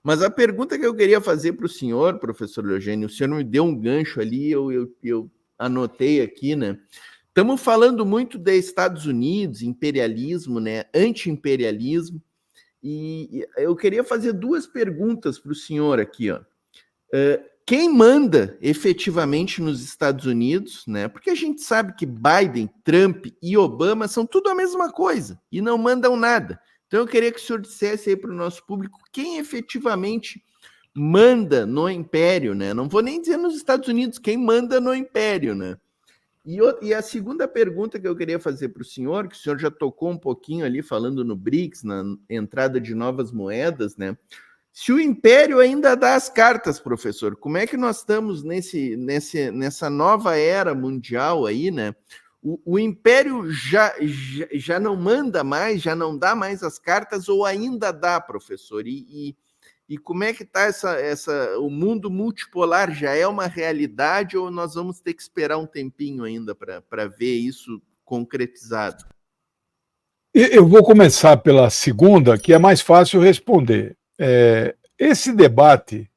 Mas a pergunta que eu queria fazer para o senhor, professor Eugênio, o senhor me deu um gancho ali, eu anotei aqui, né? Estamos falando muito de Estados Unidos, imperialismo, né? Anti-imperialismo, e eu queria fazer duas perguntas para o senhor aqui, ó. Quem manda efetivamente nos Estados Unidos, né? Porque a gente sabe que Biden, Trump e Obama são tudo a mesma coisa e não mandam nada. Então eu queria que o senhor dissesse aí para o nosso público quem efetivamente manda no império, né? Não vou nem dizer nos Estados Unidos, quem manda no império, né? E a segunda pergunta que eu queria fazer para o senhor, que o senhor já tocou um pouquinho ali falando no BRICS, na entrada de novas moedas, né? Se o Império ainda dá as cartas, professor, como é que nós estamos nessa nova era mundial aí, né? O Império já não manda mais, já não dá mais as cartas, ou ainda dá, professor? E como é que está o mundo multipolar? Já é uma realidade ou nós vamos ter que esperar um tempinho ainda para ver isso concretizado? Eu vou começar pela segunda, que é mais fácil responder. Esse debate,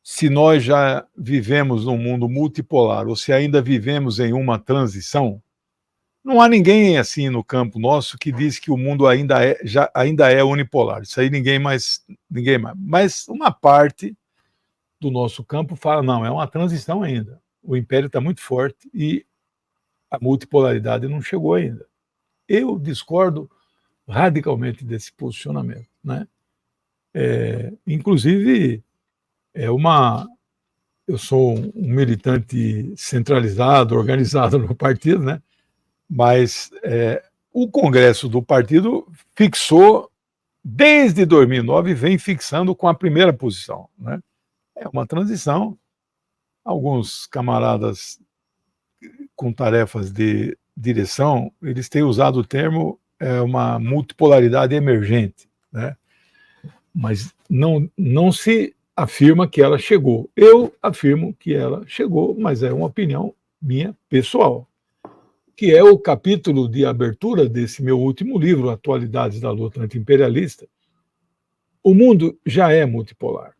se nós já vivemos num mundo multipolar ou se ainda vivemos em uma transição, não há ninguém assim no campo nosso que diz que o mundo ainda é unipolar. Isso aí ninguém mais. Mas uma parte do nosso campo fala, não, é uma transição ainda. O império está muito forte e a multipolaridade não chegou ainda. Eu discordo radicalmente desse posicionamento, né? Inclusive, é uma eu sou um militante centralizado, organizado no partido, né? Mas o Congresso do partido fixou, desde 2009, vem fixando com a primeira posição, né? É uma transição. Alguns camaradas com tarefas de direção, eles têm usado o termo uma multipolaridade emergente, né? Mas não se afirma que ela chegou. Eu afirmo que ela chegou, mas é uma opinião minha pessoal, que é o capítulo de abertura desse meu último livro, Atualidades da Luta Antiimperialista. O mundo já é multipolar.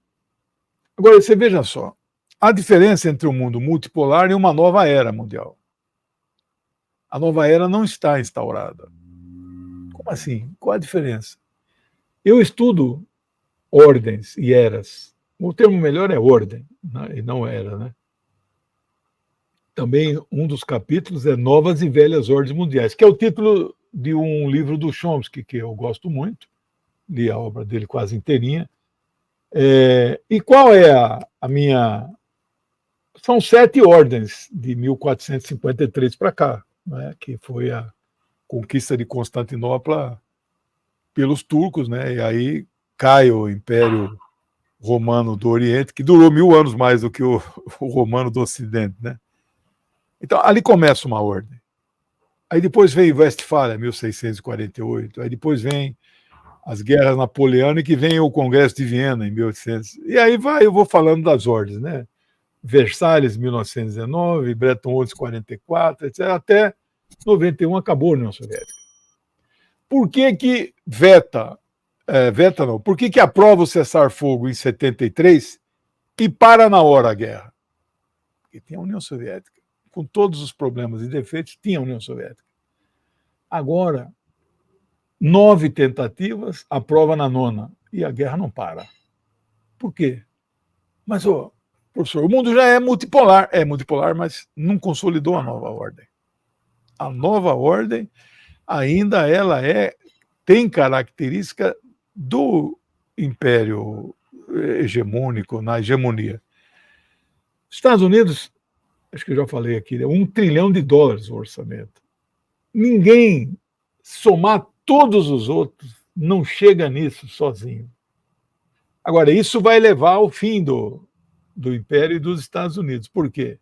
Agora, você veja só, a diferença entre o mundo multipolar e uma nova era mundial. A nova era não está instaurada. Como assim? Qual a diferença? Eu estudo ordens e eras. O termo melhor é ordem, né? E não era, né? Também um dos capítulos é Novas e Velhas Ordens Mundiais, que é o título de um livro do Chomsky, que eu gosto muito, li a obra dele quase inteirinha. E qual é a minha... São 7 ordens de 1453 para cá, né? Que foi a conquista de Constantinopla pelos turcos, né? E aí cai o Império Romano do Oriente, que durou 1000 anos mais do que o Romano do Ocidente, né? Então, ali começa uma ordem. Aí depois vem Westfália, 1648. Aí depois vem as guerras napoleônicas e vem o Congresso de Viena, em 1800. E aí eu vou falando das ordens, né? Versalhes, 1919, Bretton Woods, 44, etc. Até 91 acabou a União Soviética. Por que veta não, por que aprova o cessar-fogo em 73 e para na hora a guerra? Porque tem a União Soviética. Com todos os problemas e defeitos, tinha a União Soviética. Agora, 9 tentativas, aprova na 9ª, e a guerra não para. Por quê? Mas, professor, o mundo já é multipolar, mas não consolidou a nova ordem. A nova ordem, ainda ela tem característica do império hegemônico, na hegemonia. Estados Unidos, acho que eu já falei aqui, é $1 trilhão o orçamento. Ninguém, somar todos os outros, não chega nisso sozinho. Agora, isso vai levar ao fim do Império e dos Estados Unidos. Por quê?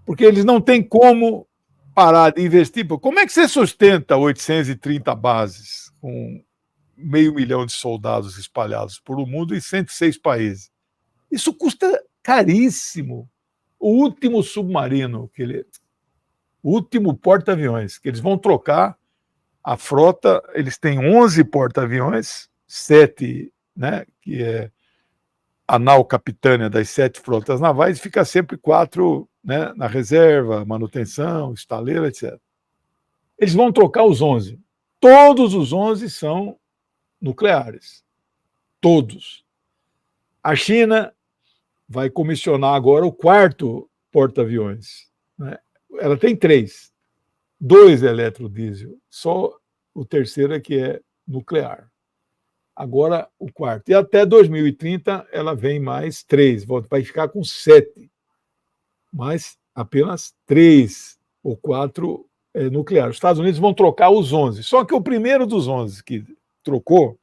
Porque eles não têm como parar de investir. Como é que você sustenta 830 bases com 500 mil de soldados espalhados por o mundo e 106 países? Isso custa caríssimo. O último submarino, o último porta-aviões, que eles vão trocar a frota, eles têm 11 porta-aviões, 7, né, que é a nau capitânia das 7 frotas navais, fica sempre 4, né, na reserva, manutenção, estaleira, etc. Eles vão trocar os 11. Todos os 11 são nucleares. Todos. A China vai comissionar agora o 4º porta-aviões, né? Ela tem 3. 2 é eletrodiesel. Só o terceiro é que é nuclear. Agora o 4º. E até 2030 ela vem mais 3. Vai ficar com 7. Mas apenas 3 ou 4 nuclear. Os Estados Unidos vão trocar os 11. Só que o primeiro dos 11 que trocou,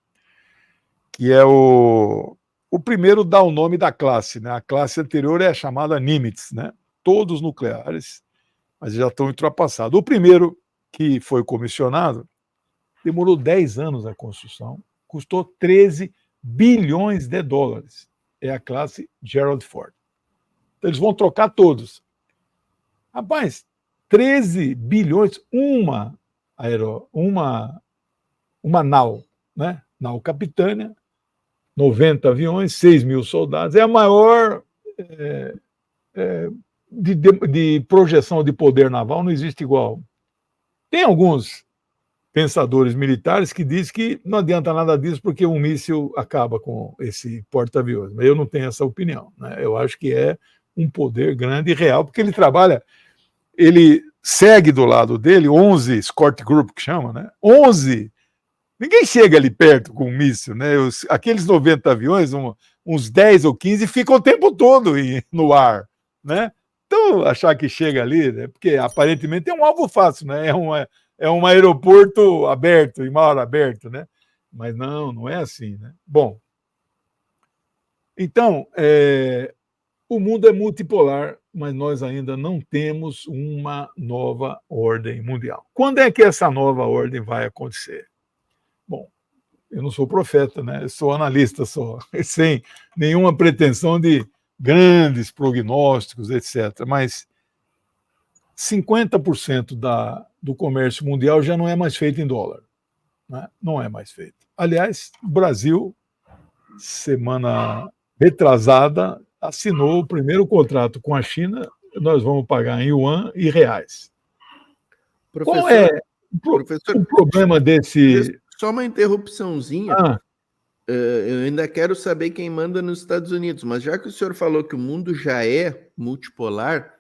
que é o primeiro dá o nome da classe, né? A classe anterior é chamada Nimitz, né? Todos nucleares, mas já estão ultrapassados. O primeiro que foi comissionado demorou 10 anos a construção, custou 13 bilhões de dólares. É a classe Gerald Ford. Então, eles vão trocar todos. Rapaz, 13 bilhões, uma nau, né? Nau capitânia, 90 aviões, 6 mil soldados. É a maior de projeção de poder naval, não existe igual. Tem alguns pensadores militares que dizem que não adianta nada disso porque um míssil acaba com esse porta-aviões. Mas eu não tenho essa opinião, né? Eu acho que é um poder grande e real, porque ele segue do lado dele 11 escort group, que chama, né? 11. Ninguém chega ali perto com um míssil, né? Aqueles 90 aviões, uns 10 ou 15, ficam o tempo todo no ar, né? Então, achar que chega ali, né? Porque aparentemente é um alvo fácil, né? É um aeroporto aberto, em mar aberto, né? Mas não é assim, né? Bom, então, o mundo é multipolar, mas nós ainda não temos uma nova ordem mundial. Quando é que essa nova ordem vai acontecer? Bom, eu não sou profeta, né? Eu sou analista só, sem nenhuma pretensão de grandes prognósticos, etc. Mas 50% do comércio mundial já não é mais feito em dólar, né? Não é mais feito. Aliás, o Brasil, semana retrasada, assinou o primeiro contrato com a China. Nós vamos pagar em yuan e reais. Professor, qual é o problema desse... Só uma interrupçãozinha. Eu ainda quero saber quem manda nos Estados Unidos, mas já que o senhor falou que o mundo já é multipolar,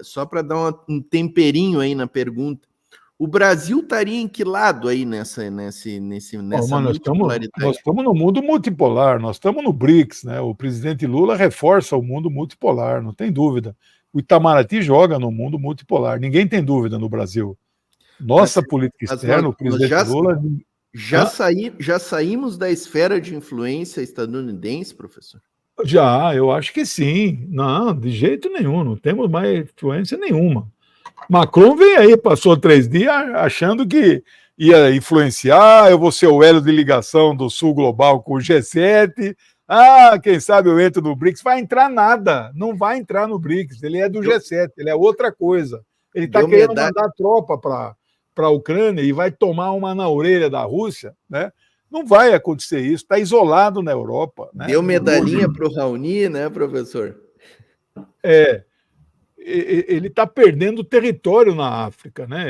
só para dar um temperinho aí na pergunta, o Brasil estaria em que lado aí nessa multipolaridade? Nós estamos no mundo multipolar, nós estamos no BRICS, né? O presidente Lula reforça o mundo multipolar, não tem dúvida. O Itamaraty joga no mundo multipolar, ninguém tem dúvida no Brasil. Nossa política externa, o presidente Lula... Já saímos da esfera de influência estadunidense, professor? Eu acho que sim. Não, de jeito nenhum, não temos mais influência nenhuma. Macron vem aí, passou 3 dias achando que ia influenciar, eu vou ser o elo de ligação do Sul Global com o G7, quem sabe eu entro no BRICS. Vai entrar nada, não vai entrar no BRICS, ele é do G7, ele é outra coisa. Ele está querendo mandar tropa para a Ucrânia e vai tomar uma na orelha da Rússia, né? Não vai acontecer isso, está isolado na Europa. Né? Deu medalhinha para o Raoni, né, professor? Ele está perdendo território na África, né?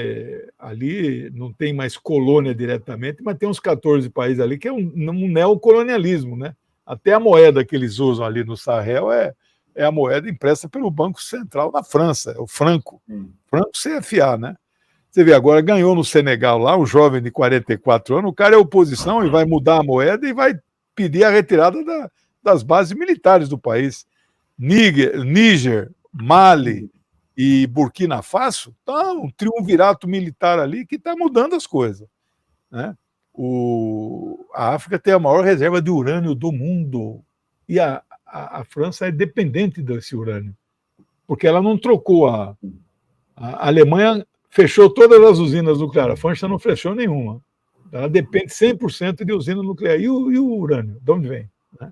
Ali não tem mais colônia diretamente, mas tem uns 14 países ali que é um neocolonialismo, né? Até a moeda que eles usam ali no Sahel é a moeda impressa pelo Banco Central da França, é o franco. Franco CFA, né? Você vê, agora ganhou no Senegal lá, um jovem de 44 anos, o cara é oposição e vai mudar a moeda e vai pedir a retirada das bases militares do país. Níger, Mali e Burkina Faso, tá um triunvirato militar ali que está mudando as coisas, né? A África tem a maior reserva de urânio do mundo e a França é dependente desse urânio, porque ela não trocou a Alemanha fechou todas as usinas nucleares, a França não fechou nenhuma. Ela depende 100% de usina nuclear. E o urânio, de onde vem? Né?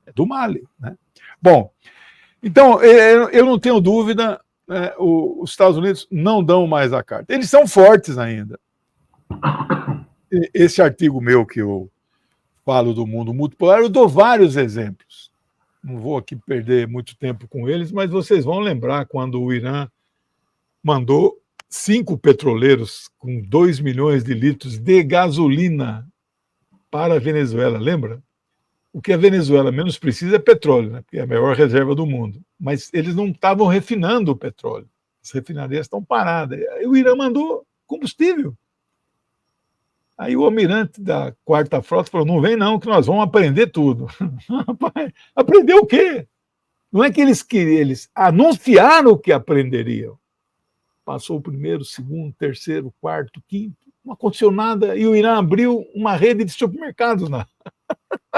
É do Mali. Né? Bom, então, eu não tenho dúvida, né, os Estados Unidos não dão mais a carta. Eles são fortes ainda. Esse artigo meu que eu falo do mundo multipolar, eu dou vários exemplos. não vou aqui perder muito tempo com eles, mas vocês vão lembrar quando o Irã mandou 5 petroleiros com 2 milhões de litros de gasolina para a Venezuela, lembra? O que a Venezuela menos precisa é petróleo, né? Porque é a maior reserva do mundo. Mas eles não estavam refinando o petróleo. As refinarias estão paradas. Aí o Irã mandou combustível. Aí o almirante da 4ª Frota falou, não vem não, que nós vamos aprender tudo. Aprender o quê? Não é que eles queriam, eles anunciaram que aprenderiam. Passou o 1º, 2º, 3º, 4º, 5º, não aconteceu nada, e o Irã abriu uma rede de supermercados na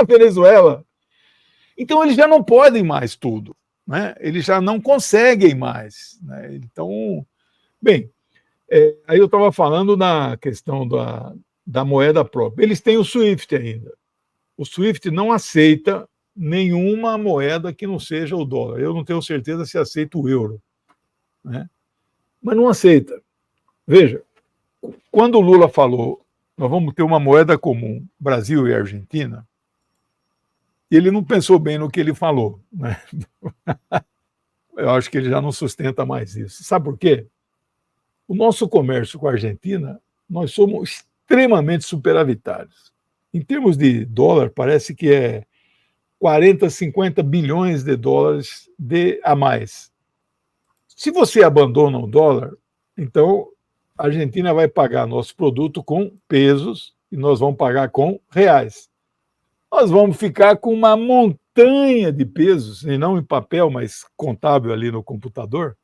Venezuela. Então eles já não podem mais tudo, né? Eles já não conseguem mais, né? Então, bem, aí eu estava falando na questão da moeda própria. Eles têm o SWIFT ainda. O SWIFT não aceita nenhuma moeda que não seja o dólar. Eu não tenho certeza se aceita o euro, né? Mas não aceita. Veja, quando o Lula falou nós vamos ter uma moeda comum, Brasil e Argentina, ele não pensou bem no que ele falou, né? Eu acho que ele já não sustenta mais isso. Sabe por quê? O nosso comércio com a Argentina, nós somos extremamente superavitários. Em termos de dólar, parece que é 40, 50 bilhões de dólares a mais. Se você abandona o dólar, então a Argentina vai pagar nosso produto com pesos e nós vamos pagar com reais. Nós vamos ficar com uma montanha de pesos, e não em papel, mas contábil ali no computador.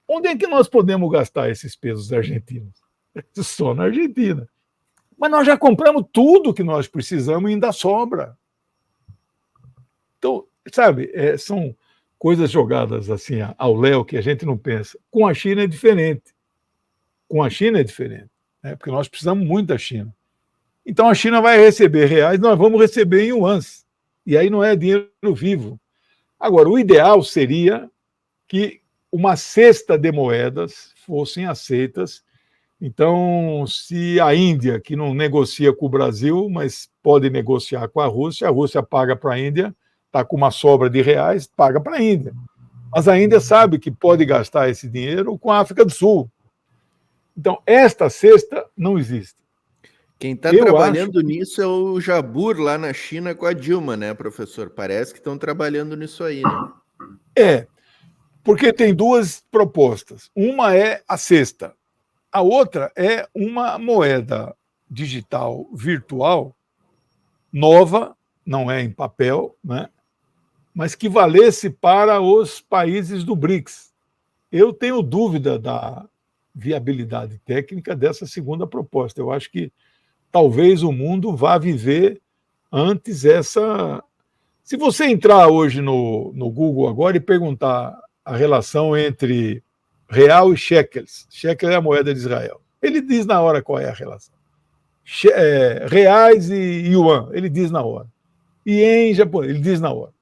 Onde é que nós podemos gastar esses pesos argentinos? Só na Argentina. Mas nós já compramos tudo que nós precisamos e ainda sobra. Então, sabe, são coisas jogadas assim ao léu que a gente não pensa. Com a China é diferente. Com a China é diferente, né? Porque nós precisamos muito da China. Então a China vai receber reais, nós vamos receber em yuans. E aí não é dinheiro vivo. Agora, o ideal seria que uma cesta de moedas fossem aceitas. Então, se a Índia, que não negocia com o Brasil, mas pode negociar com a Rússia paga para a Índia, está com uma sobra de reais, paga para a Índia. Mas a Índia sabe que pode gastar esse dinheiro com a África do Sul. Então, esta cesta não existe. Quem está trabalhando nisso é o Jabur, lá na China, com a Dilma, né, professor? Parece que estão trabalhando nisso aí, né? Porque tem duas propostas. Uma é a cesta. A outra é uma moeda digital virtual, nova, não é em papel, né? Mas que valesse para os países do BRICS. Eu tenho dúvida da viabilidade técnica dessa segunda proposta. Eu acho que talvez o mundo vá viver antes essa... Se você entrar hoje no Google agora e perguntar a relação entre real e shekels, shekel é a moeda de Israel, ele diz na hora qual é a relação. Reais e yuan, ele diz na hora. E em japonês, ele diz na hora,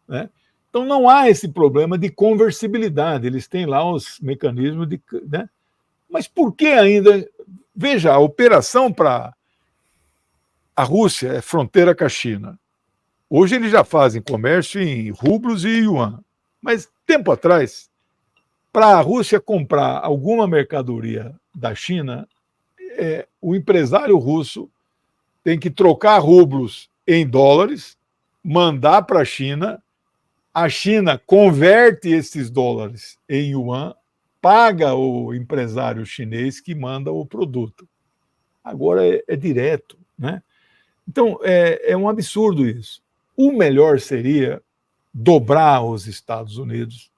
né? Então não há esse problema de conversibilidade, eles têm lá os mecanismos de... né? Mas por que ainda... Veja, a operação para a Rússia é fronteira com a China. Hoje eles já fazem comércio em rublos e yuan. Mas, tempo atrás, para a Rússia comprar alguma mercadoria da China, o empresário russo tem que trocar rublos em dólares, mandar para a China converte esses dólares em yuan, paga o empresário chinês que manda o produto. Agora é direto, né? Então, é um absurdo isso. O melhor seria dobrar os Estados Unidos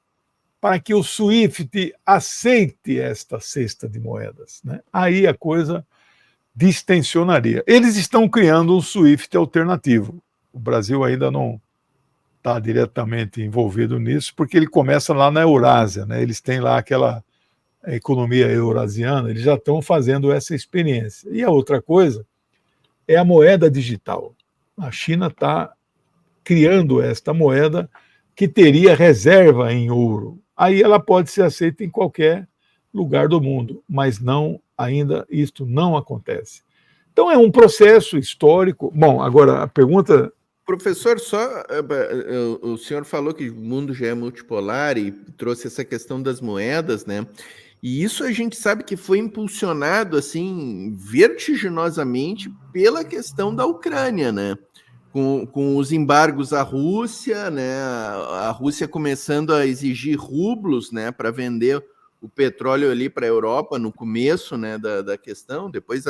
para que o SWIFT aceite esta cesta de moedas, né? Aí a coisa distensionaria. Eles estão criando um SWIFT alternativo. O Brasil ainda não está diretamente envolvido nisso, porque ele começa lá na Eurásia, né? Eles têm lá aquela economia eurasiana, eles já estão fazendo essa experiência. E a outra coisa é a moeda digital. A China está criando esta moeda que teria reserva em ouro. Aí ela pode ser aceita em qualquer lugar do mundo, mas não, ainda isto não acontece. Então é um processo histórico. Bom, agora a pergunta Professor, o senhor falou que o mundo já é multipolar e trouxe essa questão das moedas, né? E isso a gente sabe que foi impulsionado assim vertiginosamente pela questão da Ucrânia, né? Com os embargos à Rússia, né? A Rússia começando a exigir rublos, né? Para vender o petróleo ali para a Europa no começo, né? Da questão. Depois,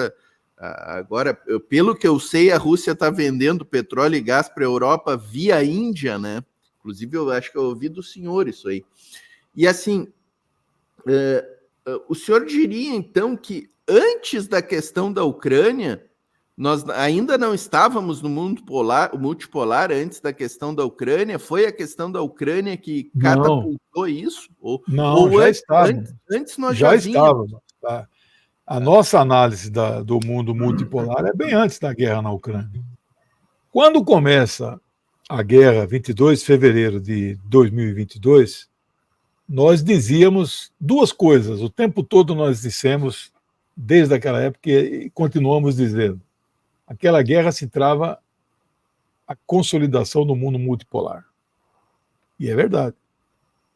agora, pelo que eu sei, a Rússia está vendendo petróleo e gás para a Europa via Índia, né? Inclusive, eu acho que eu ouvi do senhor isso aí. E assim, o senhor diria então que antes da questão da Ucrânia nós ainda não estávamos no mundo multipolar antes da questão da Ucrânia? Foi a questão da Ucrânia que catapultou isso? Não, já estávamos. Antes nós já vínhamos? estávamos. A nossa análise do mundo multipolar é bem antes da guerra na Ucrânia. Quando começa a guerra, 22 de fevereiro de 2022, nós dizíamos duas coisas. O tempo todo nós dissemos, desde aquela época, e continuamos dizendo. Aquela guerra se trava a consolidação do mundo multipolar. E é verdade.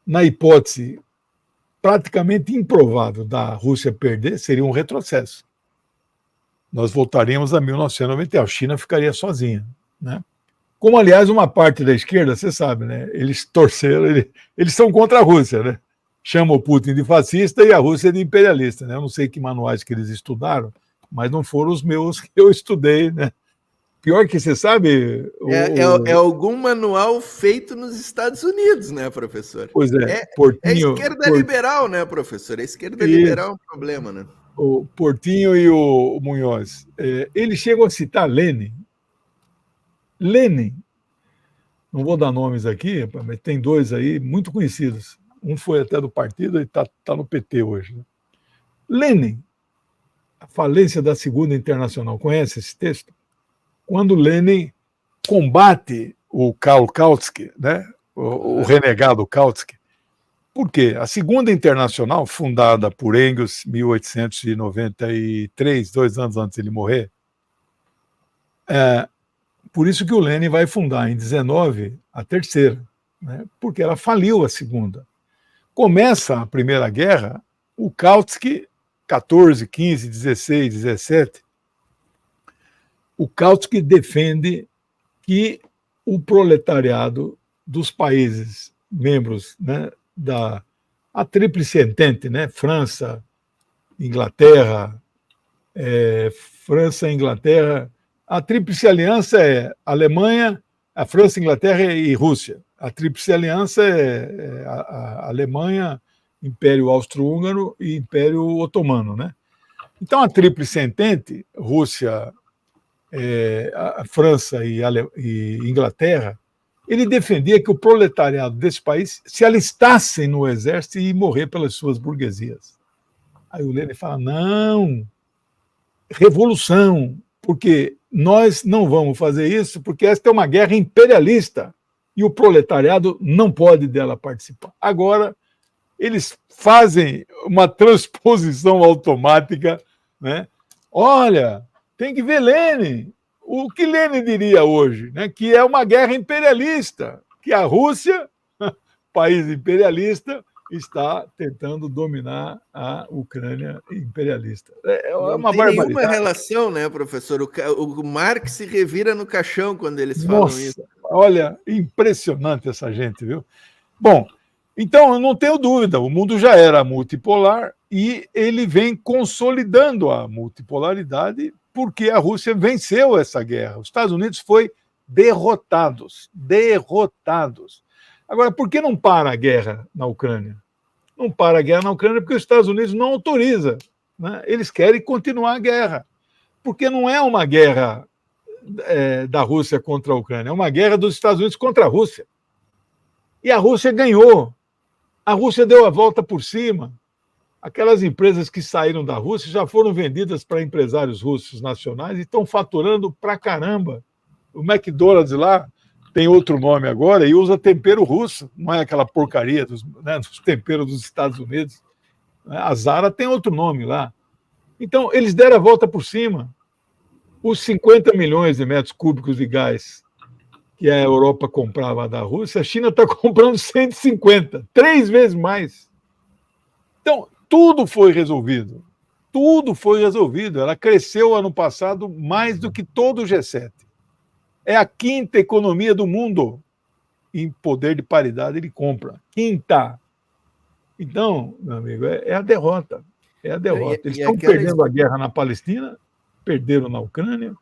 Na hipótese praticamente improvável da Rússia perder, seria um retrocesso. Nós voltaríamos a 1990, a China ficaria sozinha, né? Como, aliás, uma parte da esquerda, você sabe, né? Eles torceram, eles são contra a Rússia, né? Chamam o Putin de fascista e a Rússia de imperialista, né? Eu não sei que manuais que eles estudaram, mas não foram os meus que eu estudei, né? Pior que você sabe... É algum manual feito nos Estados Unidos, né, professor? Pois é. É esquerda liberal, né, professor? A esquerda liberal é um problema, né? O Portinho e o Munhoz. Eles chegam a citar Lenin. Lenin, não vou dar nomes aqui, mas tem dois aí muito conhecidos. Um foi até do partido e está no PT hoje. Né? Lenin, a falência da Segunda Internacional, conhece esse texto? Quando Lenin combate o Karl Kautsky, né? o renegado Kautsky. Por quê? A Segunda Internacional, fundada por Engels em 1893, 2 anos antes de ele morrer, por isso que o Lenin vai fundar em 19 a terceira, né? Porque ela faliu a segunda. Começa a Primeira Guerra, o Kautsky, 14, 15, 16, 17, o Kautsky defende que o proletariado dos países membros, né, a Tríplice Entente, né, França, Inglaterra, a Tríplice Aliança é Alemanha, a França, Inglaterra e Rússia. A Tríplice Aliança é a Alemanha, Império Austro-Húngaro e Império Otomano, né? Então, a Tríplice Entente, Rússia, a França e Inglaterra, ele defendia que o proletariado desse país se alistassem no exército e morrer pelas suas burguesias. Aí o Lenin fala, não, revolução, porque nós não vamos fazer isso, porque esta é uma guerra imperialista e o proletariado não pode dela participar. Agora, eles fazem uma transposição automática, né? Olha, tem que ver Lenin. O que Lenin diria hoje, né? Que é uma guerra imperialista, que a Rússia, país imperialista, está tentando dominar a Ucrânia imperialista. É uma barbaridade. Não tem nenhuma relação, né, professor? O Marx se revira no caixão quando eles falam isso. Olha, impressionante essa gente, viu? Bom, então, eu não tenho dúvida, o mundo já era multipolar e ele vem consolidando a multipolaridade porque a Rússia venceu essa guerra. Os Estados Unidos foi derrotados. Agora, por que não para a guerra na Ucrânia? Não para a guerra na Ucrânia porque os Estados Unidos não autorizam, né? Eles querem continuar a guerra, porque não é uma guerra da Rússia contra a Ucrânia, é uma guerra dos Estados Unidos contra a Rússia. E a Rússia ganhou. A Rússia deu a volta por cima. Aquelas empresas que saíram da Rússia já foram vendidas para empresários russos nacionais e estão faturando pra caramba. O McDonald's lá tem outro nome agora e usa tempero russo, não é aquela porcaria dos temperos dos Estados Unidos. A Zara tem outro nome lá. Então, eles deram a volta por cima. Os 50 milhões de metros cúbicos de gás que a Europa comprava da Rússia, a China está comprando 150, 3 vezes mais. Então, tudo foi resolvido. Tudo foi resolvido. Ela cresceu ano passado mais do que todo o G7. É a quinta economia do mundo em poder de paridade de compra. Quinta. Então, meu amigo, é a derrota. É a derrota. Eles estão perdendo a guerra na Palestina, perderam na Ucrânia,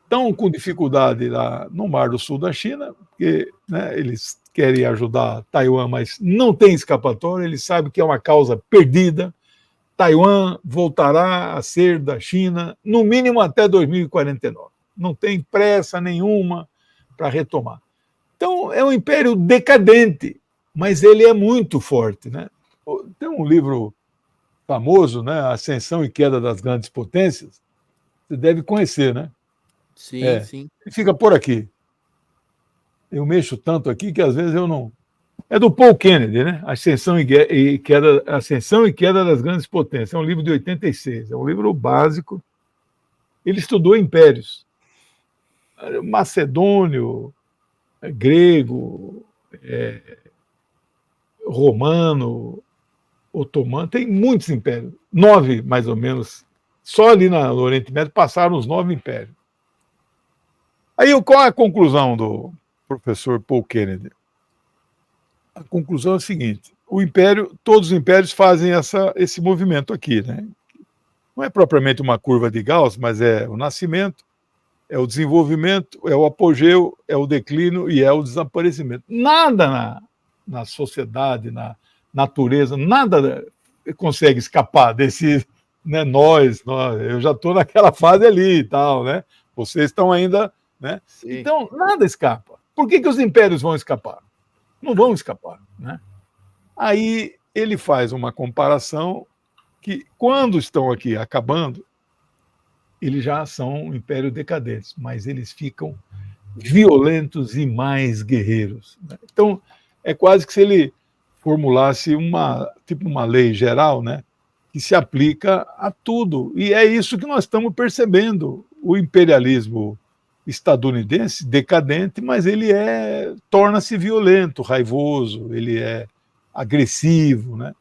estão com dificuldade lá no Mar do Sul da China, porque né, eles querem ajudar Taiwan, mas não tem escapatória, eles sabem que é uma causa perdida. Taiwan voltará a ser da China, no mínimo até 2049. Não tem pressa nenhuma para retomar. Então, é um império decadente, mas ele é muito forte. Né? Tem um livro famoso, né? Ascensão e Queda das Grandes Potências, você deve conhecer, né? Sim, sim. Fica por aqui. Eu mexo tanto aqui que às vezes eu não... É do Paul Kennedy, né? Ascensão e Queda das Grandes Potências. É um livro de 86. É um livro básico. Ele estudou impérios. Macedônio, grego, romano, otomano. Tem muitos impérios. 9, mais ou menos. Só ali no Oriente Médio passaram os 9 impérios. Aí qual é a conclusão do professor Paul Kennedy? A conclusão é a seguinte: todos os impérios fazem esse movimento aqui, né? Não é propriamente uma curva de Gauss, mas é o nascimento, é o desenvolvimento, é o apogeu, é o declínio e é o desaparecimento. Nada na sociedade, na natureza, nada consegue escapar desse, né, nós, eu já estou naquela fase ali e tal, né? Vocês estão ainda, né? Sim. Então, nada escapa. Por que os impérios vão escapar? Não vão escapar, né? Aí ele faz uma comparação que, quando estão aqui acabando, eles já são impérios decadentes, mas eles ficam violentos e mais guerreiros. Né? Então, é quase que se ele formulasse uma lei geral, né, que se aplica a tudo. E é isso que nós estamos percebendo. O imperialismo estadunidense, decadente, mas ele torna-se violento, raivoso, ele é agressivo, né?